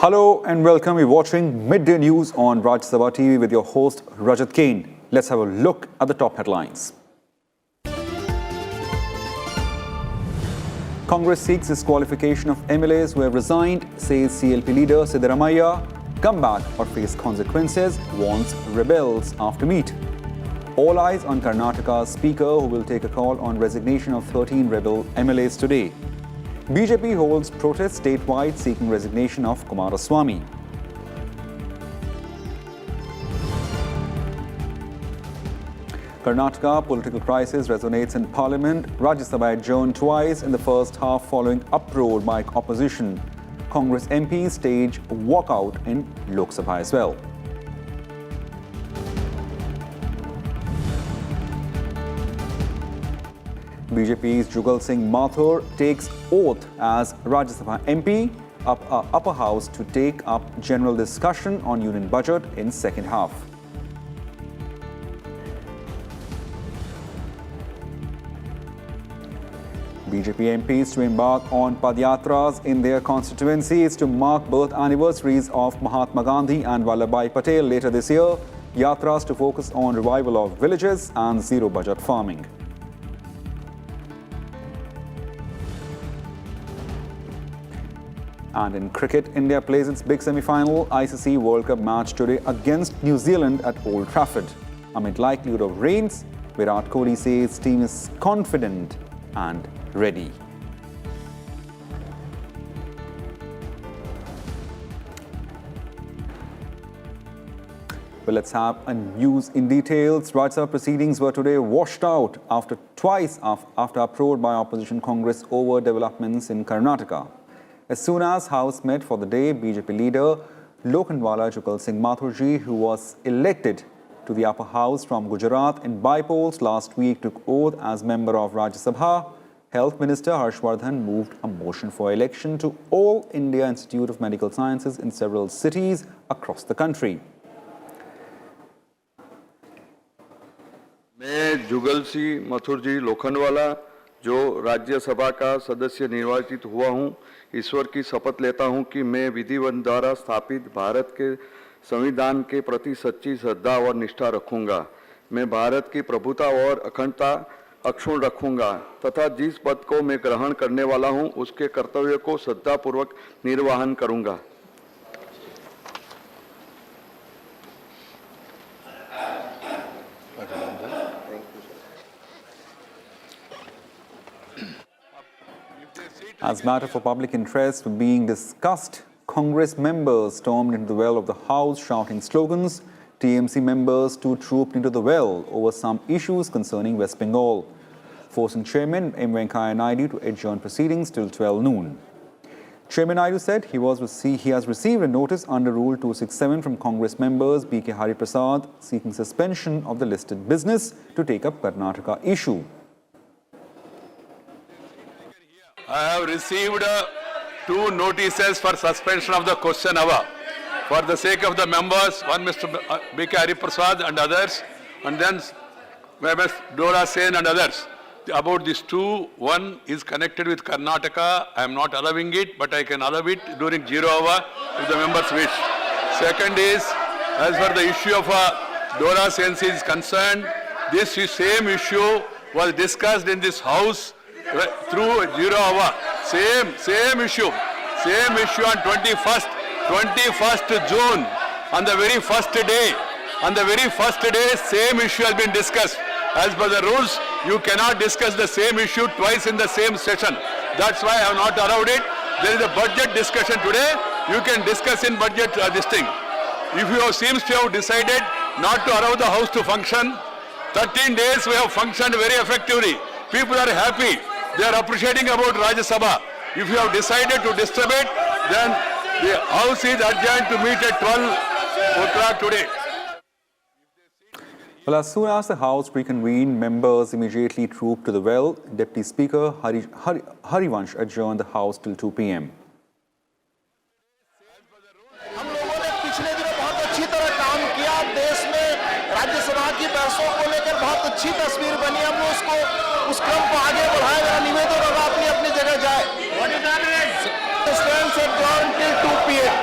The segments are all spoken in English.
Hello and welcome. You're watching Midday News on Rajya Sabha TV with your host Rajat. Let's have a look at the top headlines. Congress seeks disqualification of MLAs who have resigned, says CLP leader Siddaramaiah. Come back or face consequences, warns rebels after meet. All eyes on Karnataka's speaker who will take a call on resignation of 13 rebel MLAs today. BJP holds protests statewide seeking resignation of Kumaraswamy. Karnataka political crisis resonates in Parliament. Rajya Sabha adjourned twice in the first half following uproar by opposition. Congress MPs stage walkout in Lok Sabha as well. BJP's Jugal Singh Mathur takes oath as Rajya Sabha MP, upper house to take up general discussion on union budget in second half. BJP MPs to embark on Padyatras in their constituencies to mark birth anniversaries of Mahatma Gandhi and Vallabhbhai Patel later this year. Yatras to focus on revival of villages and zero budget farming. And in cricket, India plays its big semi-final ICC World Cup match today against New Zealand at Old Trafford. Amid likelihood of rains, Virat Kohli says his team is confident and ready. Well, let's have a news in details. Rajya Sabha proceedings were today washed out after uproar by opposition Congress over developments in Karnataka. As soon as House met for the day, BJP leader Lokhandwala Jugal Singh Mathurji, who was elected to the upper house from Gujarat in by-polls last week, took oath as member of Rajya Sabha. Health Minister Harshvardhan moved a motion for election to All India Institute of Medical Sciences in several cities across the country. मैं जुगल सिंह मथुर जी लोखंडवाला जो राज्य सभा का सदस्य निर्वाचित हुआ हूं, ईश्वर की शपथ लेता हूं कि मैं विधिवत द्वारा स्थापित भारत के संविधान के प्रति सच्ची श्रद्धा और निष्ठा रखूंगा। मैं भारत की प्रभुता और अखंडता अक्षुण्ण रखूंगा तथा जिस पद को मैं ग्रहण करने वाला हूं, उसके कर्तव्य को श्रद्धापूर्वक निर्वहन करूंगा। As matter for public interest being discussed, Congress members stormed into the well of the House shouting slogans. TMC members too trooped into the well over some issues concerning West Bengal, forcing Chairman M. Venkaiah Naidu to adjourn proceedings till 12 noon. Chairman Naidu said he has received a notice under Rule 267 from Congress members B.K. Hariprasad seeking suspension of the listed business to take up Karnataka issue. I have received 2 notices for suspension of the question hour. For the sake of the members, one Mr. B.K. Hariprasad and others, and then Ms. Dora Sen and others. About these 2, one is connected with Karnataka. I am not allowing it, but I can allow it during 0 hour if the members wish. Second is, as for the issue of Dora Sen is concerned, this same issue was discussed in this house through 0 hour. Same issue on 21st June, on the very first day. Same issue has been discussed. As per the rules, you cannot discuss the same issue twice in the same session. That's why I have not allowed it. There is a budget discussion today. You can discuss in budget this thing. If you seems to have decided not to allow the house to function, 13 days we have functioned very effectively. People are happy. They are appreciating about Rajya Sabha. If you have decided to disturb it, then the House is adjourned to meet at 12 o'clock today. Well, as soon as the House reconvened, members immediately trooped to the well. Deputy Speaker Harivansh adjourned the House till 2 p.m. हम लोगों ने पिछले दिनों बहुत अच्छी तरह काम किया। देश में राज्य सभा की बहसों को लेकर बहुत अच्छी तस्वीर बनी। हम लोग उस क्रम को आगे बढ़ाए। मेरा निवेदन होगा अपनी अपनी जगह जाए। Stands adjourned till 2 p.m.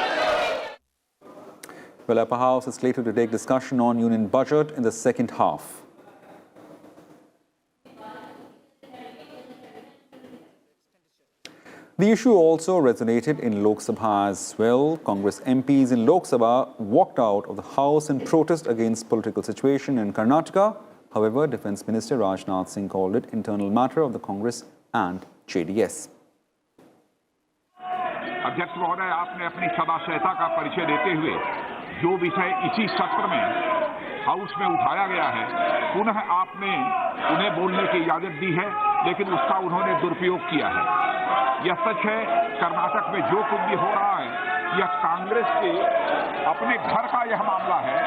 Well, upper house is slated to take discussion on union budget in the second half. The issue also resonated in Lok Sabha as well. Congress MPs in Lok Sabha walked out of the House in protest against political situation in Karnataka. However, Defence Minister Rajnath Singh called it internal matter of the Congress and JDS. अध्यक्ष महोदय, आपने अपनी सदाशयता का परिचय देते हुए जो विषय इसी सत्र में हाउस में उठाया गया है, पुनः आपने उन्हें बोलने की इजाजत दी है, लेकिन उसका उन्होंने दुरुपयोग किया है। यह सच है, कर्नाटक में जो कुछ भी हो रहा है, यह कांग्रेस के अपने घर का यह मामला है,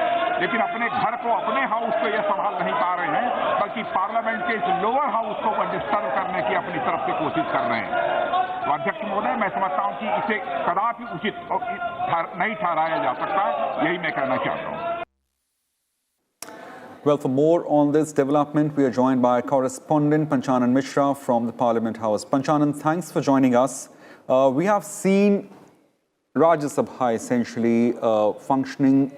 लेकिन अपने घर को, अपने हाउस को यह संभाल नहीं पा रहे हैं, बल्कि पार्लियामेंट के इस लोअर हाउस को डिस्टर्ब करने की अपनी तरफ से कोशिश कर रहे हैं। तो अध्यक्ष महोदय, मैं समझता हूं कि इसे कदापि उचित नहीं ठहराया जा सकता, यही मैं कहना चाहता हूं। Well, for more on this development, we are joined by correspondent Panchanan Mishra from the Parliament House. Panchanan, thanks for joining us. We have seen Rajya Sabha essentially functioning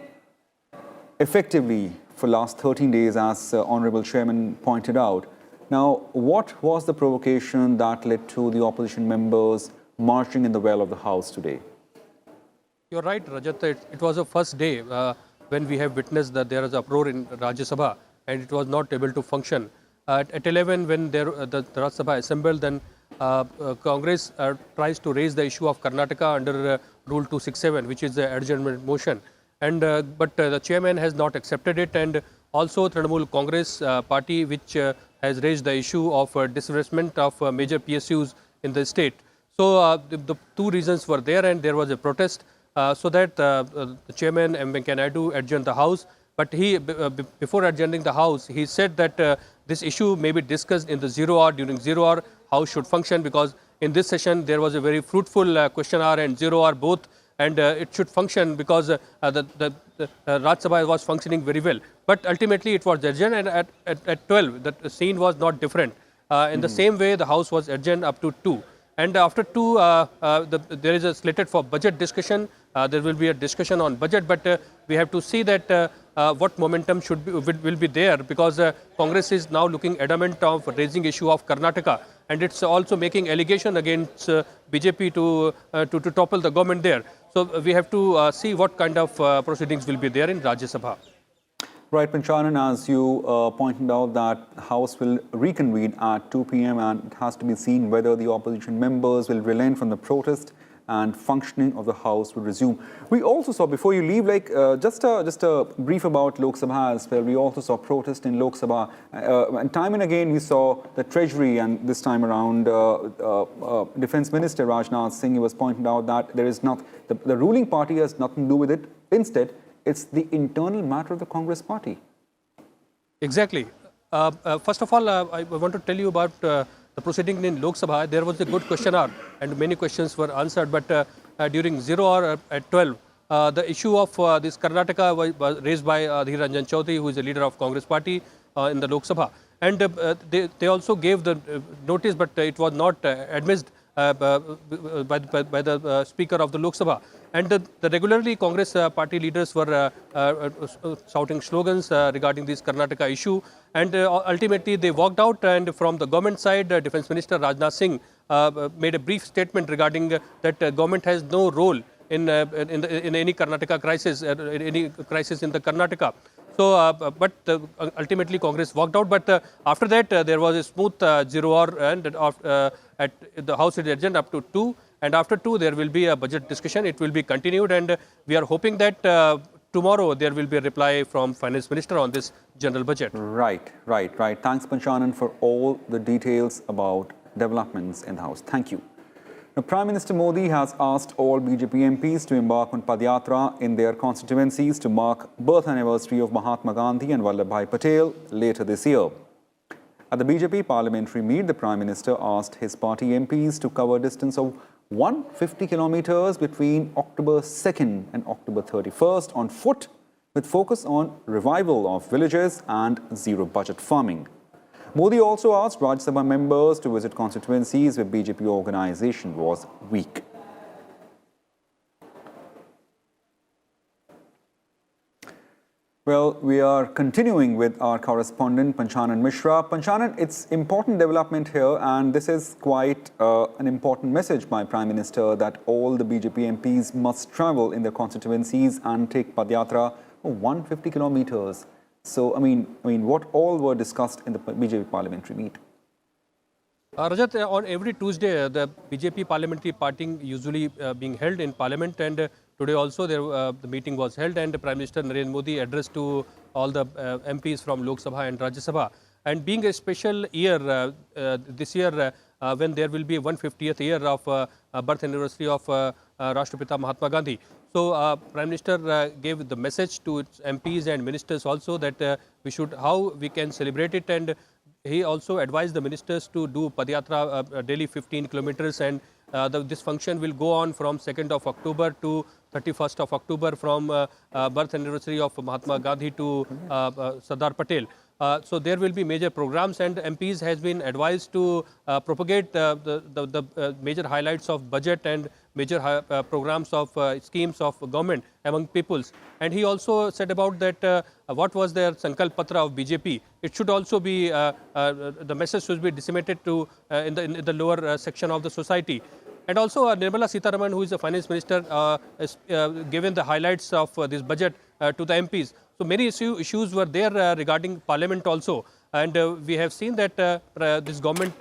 effectively for last 13 days, as Honorable Chairman pointed out. Now, what was the provocation that led to the opposition members marching in the well of the House today? You're right, Rajat. It was the first day when we have witnessed that there is uproar in Rajya Sabha and it was not able to function. At 11, when the Rajya Sabha assembled, then Congress tries to raise the issue of Karnataka under Rule 267, which is the adjournment motion. And but the chairman has not accepted it, and also Trinamool Congress party, which has raised the issue of disinvestment of major PSUs in the state. So the two reasons were there, and there was a protest so that the chairman M. Venkaiah Naidu adjourned the House. But he, before adjourning the House, he said that this issue may be discussed in the 0 hour. During 0 hour, House should function, because in this session there was a very fruitful question hour and 0 hour both, and it should function because the Rajya Sabha was functioning very well. But ultimately it was adjourned, and at 12 the scene was not different. In the same way, the House was adjourned up to 2. And after 2, there is a slated for budget discussion. There will be a discussion on budget, but we have to see that what momentum will be there, because Congress is now looking adamant of raising issue of Karnataka, and it's also making allegation against BJP to topple the government there. So we have to see what kind of proceedings will be there in Rajya Sabha. Right, Panchanan, as you pointed out, that House will reconvene at 2 p.m. and it has to be seen whether the opposition members will relent from the protest and functioning of the House will resume. We also saw, before you leave, like just a brief about Lok Sabha as well. We also saw protest in Lok Sabha, and time and again we saw the Treasury, and this time around Defence Minister Rajnath Singh was pointing out that there is not the ruling party has nothing to do with it. Instead, it's the internal matter of the Congress party. Exactly. First of all, I want to tell you about the proceeding in Lok Sabha. There was a good question hour and many questions were answered, but during 0 hour at 12, the issue of this Karnataka was raised by Adhir Ranjan Chaudhary, who is the leader of Congress party in the Lok Sabha. And they also gave the notice, but it was not admitted by the Speaker of the Lok Sabha. And the regularly Congress party leaders were shouting slogans regarding this Karnataka issue. And ultimately they walked out, and from the government side, Defence Minister Rajnath Singh made a brief statement regarding that government has no role in any Karnataka crisis, any crisis in the Karnataka. So, but ultimately Congress walked out. But after that, there was a smooth 0 hour, and at the House is adjourned up to 2. And after 2, there will be a budget discussion. It will be continued, and we are hoping that tomorrow there will be a reply from Finance Minister on this general budget. Right. Thanks, Panchanan, for all the details about developments in the House. Thank you. Now, Prime Minister Modi has asked all BJP MPs to embark on Padyatra in their constituencies to mark birth anniversary of Mahatma Gandhi and Vallabhbhai Patel later this year. At the BJP parliamentary meet, the Prime Minister asked his party MPs to cover a distance of 150 kilometers between October 2nd and October 31st on foot, with focus on revival of villages and zero-budget farming. Modi also asked Rajya Sabha members to visit constituencies where BJP organization was weak. Well, we are continuing with our correspondent Panchanan Mishra. Panchanan, it's important development here, and this is quite an important message by Prime Minister that all the BJP MPs must travel in their constituencies and take Padyatra 150 kilometers. So, I mean, what all were discussed in the BJP parliamentary meet? Rajat, on every Tuesday, the BJP parliamentary party usually being held in Parliament, and today also the meeting was held, and Prime Minister Narendra Modi addressed to all the MPs from Lok Sabha and Rajya Sabha. And being a special year this year, when there will be 150th year of birth anniversary of Rashtrapita Mahatma Gandhi. So Prime Minister gave the message to its MPs and ministers also that we should, how we can celebrate it, and he also advised the ministers to do Padyatra daily 15 kilometers, and this function will go on from 2nd of October to 31st of October, from birth anniversary of Mahatma Gandhi to Sardar Patel. So there will be major programs, and MPs has been advised to propagate the major highlights of budget and major programs of schemes of government among peoples. And he also said about that what was their Sankalp Patra of BJP. It should also be, the message should be disseminated to in the lower section of the society. And also Nirmala Sitharaman, who is the finance minister, has given the highlights of this budget to the MPs. So many issues were there regarding Parliament also. And we have seen that this government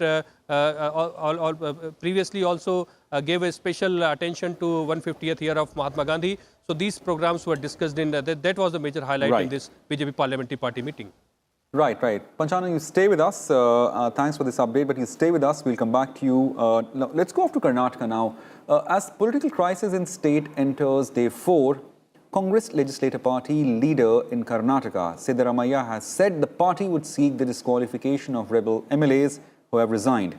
previously also gave a special attention to 150th year of Mahatma Gandhi. So these programs were discussed in, that was the major highlight in this BJP parliamentary party meeting. Right. Panchanan, you stay with us. Thanks for this update, but you stay with us. We'll come back to you. Now, let's go off to Karnataka now. As political crisis in state enters day 4, Congress Legislative Party leader in Karnataka, Siddaramaiah, has said the party would seek the disqualification of rebel MLAs who have resigned.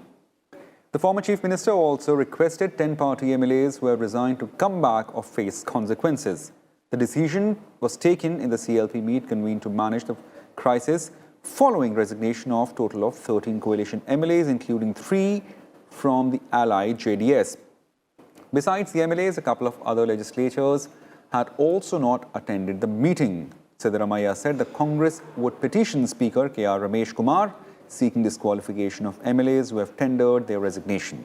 The former Chief Minister also requested 10 party MLAs who have resigned to come back or face consequences. The decision was taken in the CLP meet convened to manage the crisis following resignation of total of 13 coalition MLAs, including 3 from the ally JDS. Besides the MLAs, a couple of other legislators had also not attended the meeting. Siddaramaiah said the Congress would petition Speaker K.R. Ramesh Kumar seeking disqualification of MLAs who have tendered their resignation.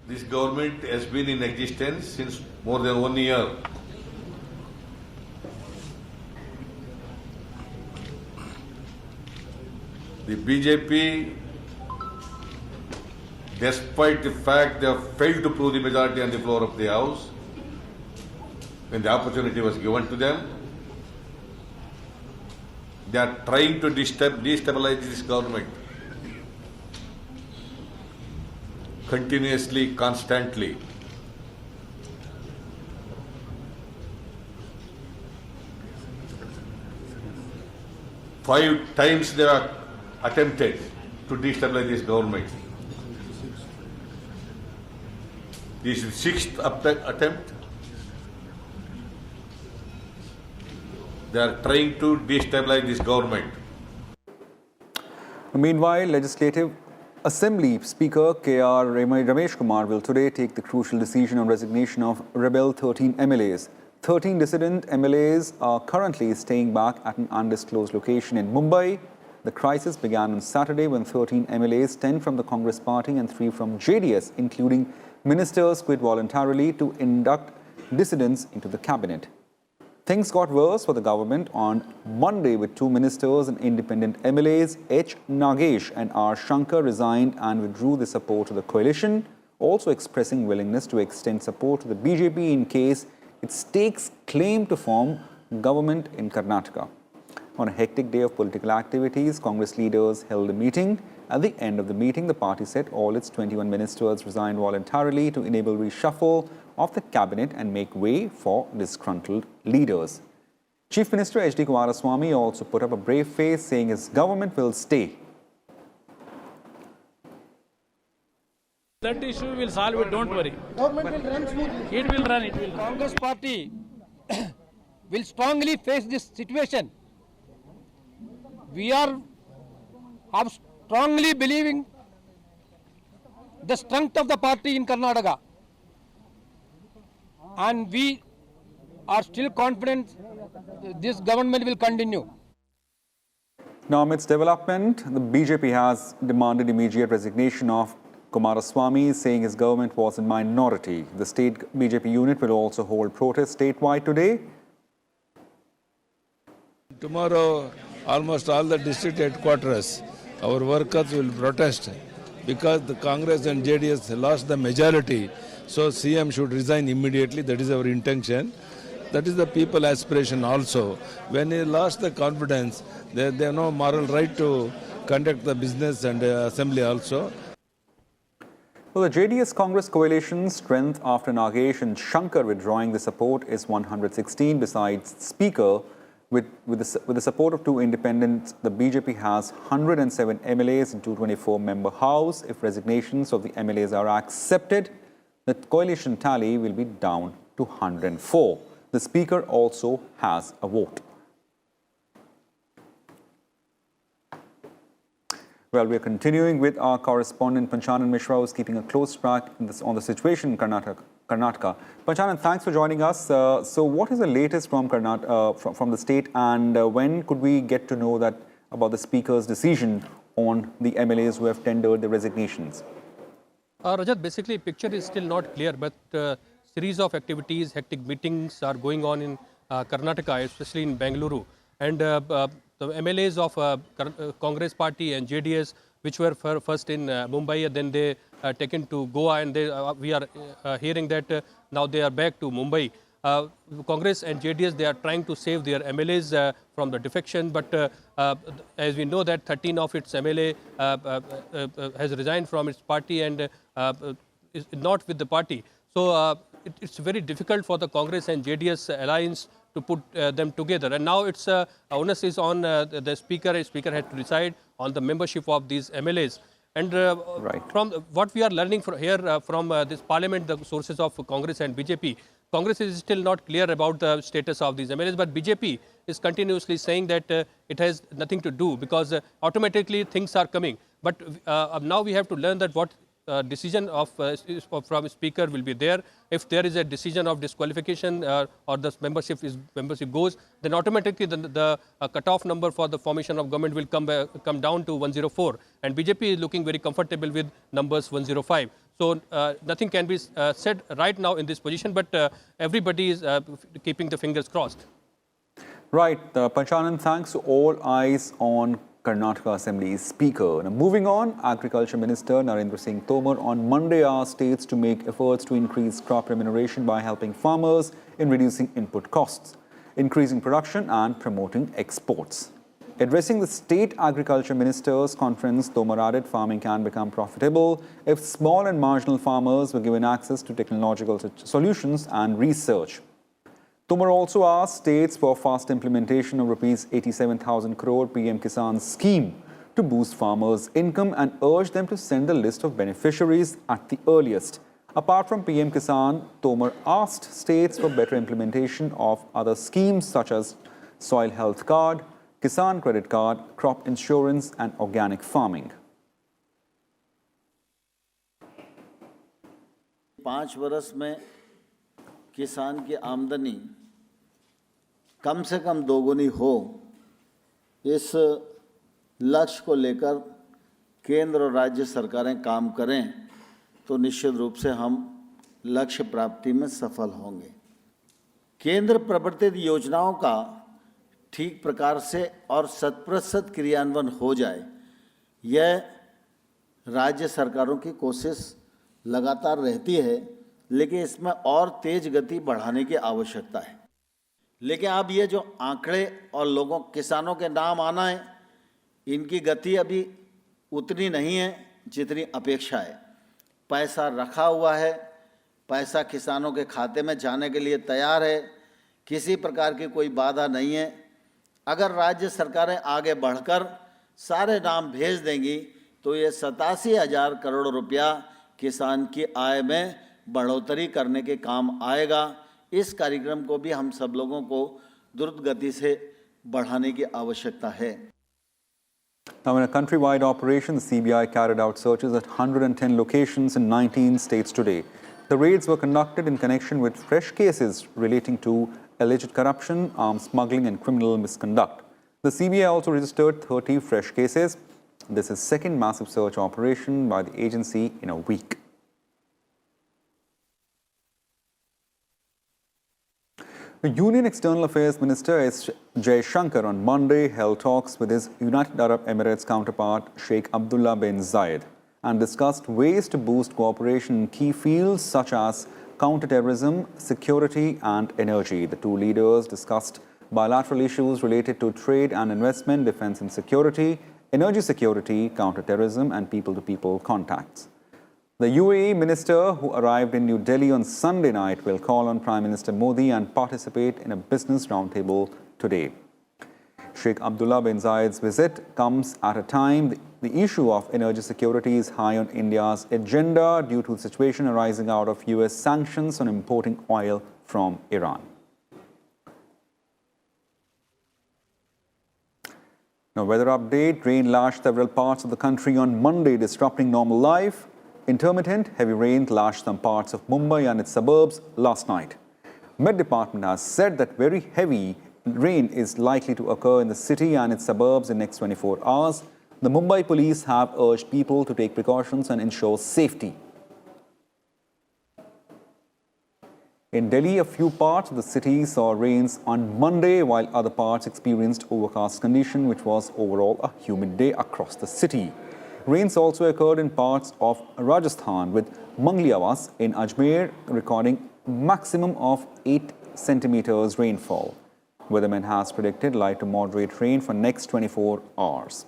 This government has been in existence since more than 1 year. The BJP, despite the fact they have failed to prove the majority on the floor of the House, when the opportunity was given to them, they are trying to destabilize this government continuously, constantly. Five times they are attempted to destabilize this government. This is the 6th attempt. They are trying to destabilize this government. Meanwhile, Legislative Assembly Speaker K.R. Ramesh Kumar will today take the crucial decision on resignation of rebel 13 MLAs. 13 dissident MLAs are currently staying back at an undisclosed location in Mumbai. The crisis began on Saturday when 13 MLAs, 10 from the Congress party and 3 from JDS, including ministers, quit voluntarily to induct dissidents into the cabinet. Things got worse for the government on Monday with 2 ministers and independent MLAs, H. Nagesh and R. Shankar, resigned and withdrew the support to the coalition, also expressing willingness to extend support to the BJP in case it stakes claim to form government in Karnataka. On a hectic day of political activities, Congress leaders held a meeting. At the end of the meeting, the party said all its 21 ministers resigned voluntarily to enable reshuffle of the cabinet and make way for disgruntled leaders. Chief Minister H.D. Kumaraswamy also put up a brave face, saying his government will stay. That issue will solve it, don't worry. Government will run smoothly. It will run, it will run. Congress party will strongly face this situation. We are strongly believing the strength of the party in Karnataka, and we are still confident this government will continue. Now, amidst development, the BJP has demanded immediate resignation of Kumaraswamy, saying his government was in minority. The state BJP unit will also hold protests statewide today. Tomorrow, almost all the district headquarters, our workers will protest because the Congress and JDS lost the majority. So CM should resign immediately. That is our intention. That is the people aspiration also. When he lost the confidence, they have no moral right to conduct the business and assembly also. Well, the JDS Congress coalition's strength after Nagesh and Shankar withdrawing the support is 116. Besides Speaker, with the support of two independents, the BJP has 107 MLAs in 224-member House. If resignations of the MLAs are accepted, the coalition tally will be down to 104. The Speaker also has a vote. Well, we are continuing with our correspondent Panchanan Mishra, who is keeping a close track on the situation in Karnataka. Panchanan, thanks for joining us. So what is the latest from from the state, and when could we get to know that about the Speaker's decision on the MLAs who have tendered the resignations? Rajat, basically picture is still not clear, but series of activities, hectic meetings are going on in Karnataka, especially in Bengaluru. And the MLAs of Congress party and JDS, which were first in Mumbai, then they taken to Goa, and we are hearing that now they are back to Mumbai. Congress and JDS, they are trying to save their MLAs from the defection, but as we know that 13 of its MLA has resigned from its party and is not with the party. So it's very difficult for the Congress and JDS alliance to put them together. And now it's onus is on the Speaker. The Speaker had to decide on the membership of these MLAs. And from what we are learning from here from this parliament, the sources of Congress and BJP, Congress is still not clear about the status of these MLAs, but BJP is continuously saying that it has nothing to do because automatically things are coming. But now we have to learn that what decision from Speaker will be there. If there is a decision of disqualification or the membership goes, then automatically the cutoff number for the formation of government will come down to 104. And BJP is looking very comfortable with numbers 105. So nothing can be said right now in this position, but everybody is keeping the fingers crossed. Right, Panchanan, thanks to all eyes on Karnataka Assembly's Speaker. Now, moving on, Agriculture Minister Narendra Singh Tomar on Monday asked states to make efforts to increase crop remuneration by helping farmers in reducing input costs, increasing production and promoting exports. Addressing the State Agriculture Ministers' Conference, Tomar added farming can become profitable if small and marginal farmers were given access to technological solutions and research. Tomar also asked states for fast implementation of Rs 87,000 crore PM Kisan scheme to boost farmers' income and urged them to send the list of beneficiaries at the earliest. Apart from PM Kisan, Tomar asked states for better implementation of other schemes such as Soil Health Card, Kisan Credit Card, crop insurance and organic farming. 5 वर्ष में किसान की आमदनी कम से कम दोगुनी हो, इस लक्ष्य को लेकर केंद्र और राज्य सरकारें काम करें तो निश्चित रूप से हम लक्ष्य प्राप्ति में सफल होंगे। केंद्र प्रवर्तित योजनाओं का ठीक प्रकार से और 100% क्रियान्वयन हो जाए, यह राज्य सरकारों की कोशिश लगातार रहती है, लेकिन इसमें और तेज गति बढ़ाने की आवश्यकता है। लेकिन अब ये जो आंकड़े और किसानों के नाम आना है, इनकी गति अभी उतनी नहीं है जितनी अपेक्षा है। पैसा रखा हुआ है, पैसा किसानों के खाते में जाने के लिए तैयार है, किसी प्रकार की कोई बाधा नहीं है। अगर राज्य सरकारें आगे बढ़कर सारे नाम भेज देंगी तो ये 87,000 करोड़ रुपया किसान की आय में बढ़ोतरी करने के काम आएगा। इस कार्यक्रम को भी हम सब लोगों को द्रुत गति से बढ़ाने की आवश्यकता है। Now, in a countrywide operation, the CBI carried out searches at 110 locations in 19 states today. The raids were conducted in connection with fresh cases relating to alleged corruption, arms smuggling and criminal misconduct. The CBI also registered 30 fresh cases. This is second massive search operation by the agency in a week. The Union External Affairs Minister S. Jaishankar on Monday held talks with his United Arab Emirates counterpart Sheikh Abdullah bin Zayed and discussed ways to boost cooperation in key fields such as counterterrorism, security and energy. The two leaders discussed bilateral issues related to trade and investment, defense and security, energy security, counterterrorism and people-to-people contacts. The UAE minister, who arrived in New Delhi on Sunday night, will call on Prime Minister Modi and participate in a business roundtable today. Sheikh Abdullah bin Zayed's visit comes at a time the issue of energy security is high on India's agenda due to the situation arising out of US sanctions on importing oil from Iran. Now, weather update. Rain lashed several parts of the country on Monday, disrupting normal life. Intermittent heavy rain lashed some parts of Mumbai and its suburbs last night. Met Department has said that very heavy rain is likely to occur in the city and its suburbs in the next 24 hours. The Mumbai police have urged people to take precautions and ensure safety. In Delhi, a few parts of the city saw rains on Monday, while other parts experienced overcast condition, which was overall a humid day across the city. Rains also occurred in parts of Rajasthan, with Mangliawas in Ajmer recording maximum of 8 centimeters rainfall. Weatherman has predicted light to moderate rain for next 24 hours.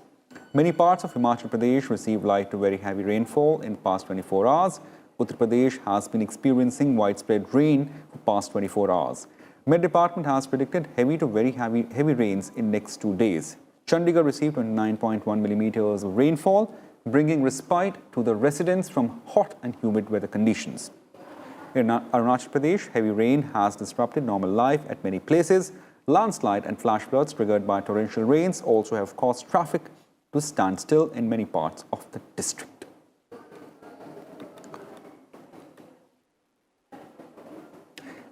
Many parts of Himachal Pradesh received light to very heavy rainfall in past 24 hours. Uttar Pradesh has been experiencing widespread rain for past 24 hours. Met Department has predicted heavy to very heavy rains in next 2 days. Chandigarh received 29.1 millimeters of rainfall, bringing respite to the residents from hot and humid weather conditions. In Arunachal Pradesh, heavy rain has disrupted normal life at many places. Landslide and flash floods triggered by torrential rains also have caused traffic to stand still in many parts of the district.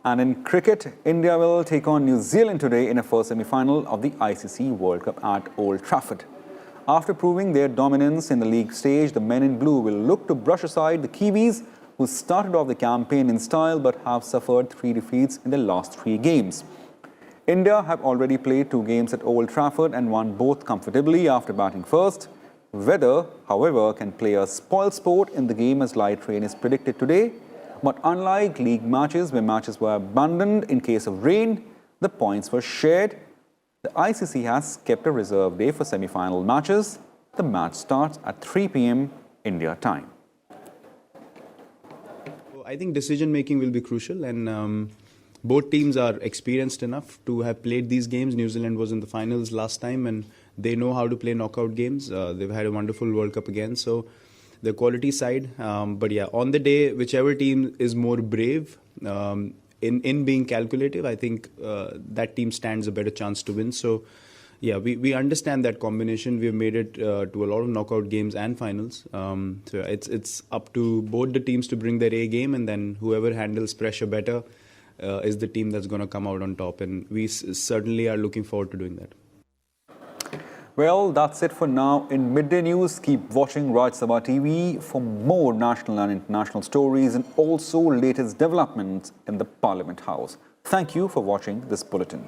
And in cricket, India will take on New Zealand today in a first semi-final of the ICC World Cup at Old Trafford. After proving their dominance in the league stage, the men in blue will look to brush aside the Kiwis, who started off the campaign in style but have suffered 3 defeats in their last 3 games. India have already played 2 games at Old Trafford and won both comfortably after batting first. Weather, however, can play a spoilsport in the game as light rain is predicted today. But unlike league matches, where matches were abandoned in case of rain, the points were shared. The ICC has kept a reserve day for semi-final matches. The match starts at 3 p.m. India time. I think decision-making will be crucial, and both teams are experienced enough to have played these games. New Zealand was in the finals last time, and they know how to play knockout games. They've had a wonderful World Cup again, so the quality side. But yeah, on the day, whichever team is more brave in being calculative, I think that team stands a better chance to win. So yeah, we understand that combination. We've made it to a lot of knockout games and finals. So it's up to both the teams to bring their A game, and then whoever handles pressure better is the team that's going to come out on top. And we certainly are looking forward to doing that. Well, that's it for now in Midday News. Keep watching Rajya Sabha TV for more national and international stories and also latest developments in the Parliament House. Thank you for watching this bulletin.